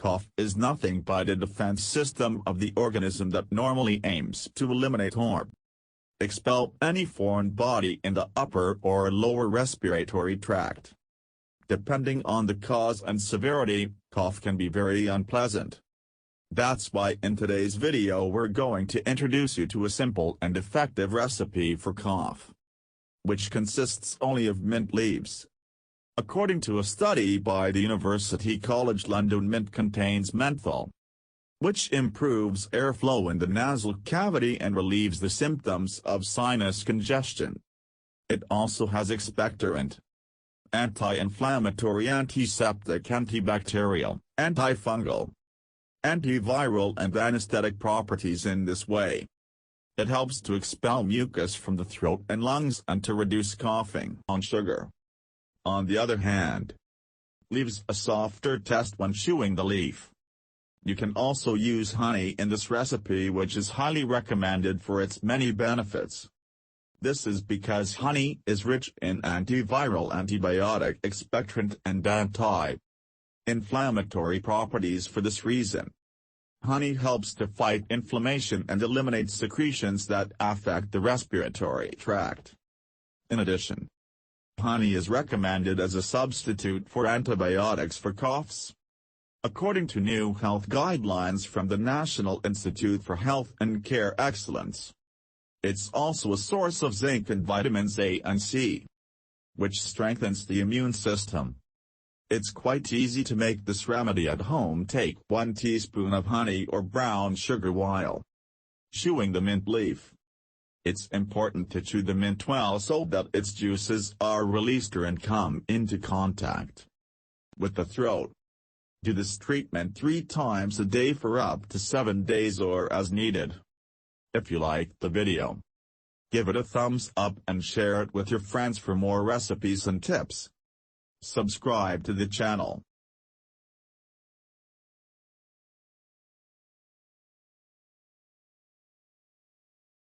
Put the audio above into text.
Cough is nothing but a defense system of the organism that normally aims to eliminate or expel any foreign body in the upper or lower respiratory tract. Depending on the cause and severity, cough can be very unpleasant. That's why in today's video we're going to introduce you to a simple and effective recipe for cough, which consists only of mint leaves. According to a study by the University College London, mint contains menthol, which improves airflow in the nasal cavity and relieves the symptoms of sinus congestion. It also has expectorant, anti-inflammatory, antiseptic, antibacterial, antifungal, antiviral and anesthetic properties. In this way, it helps to expel mucus from the throat and lungs and to reduce coughing. On sugar, on the other hand, leaves a softer taste when chewing the leaf. You can also use honey in this recipe, which is highly recommended for its many benefits. This is because honey is rich in antiviral, antibiotic, expectorant and anti-inflammatory properties. For this reason, honey helps to fight inflammation and eliminate secretions that affect the respiratory tract. In addition, honey is recommended as a substitute for antibiotics for coughs. According to new health guidelines from the National Institute for Health and Care Excellence, it's also a source of zinc and vitamins A and C, which strengthens the immune system. It's quite easy to make this remedy at home. Take 1 teaspoon of honey or brown sugar while chewing the mint leaf. It's important to chew the mint well so that its juices are released and come into contact with the throat. Do this treatment 3 times a day for up to 7 days or as needed. If you liked the video, give it a thumbs up and share it with your friends. For more recipes and tips, subscribe to the channel.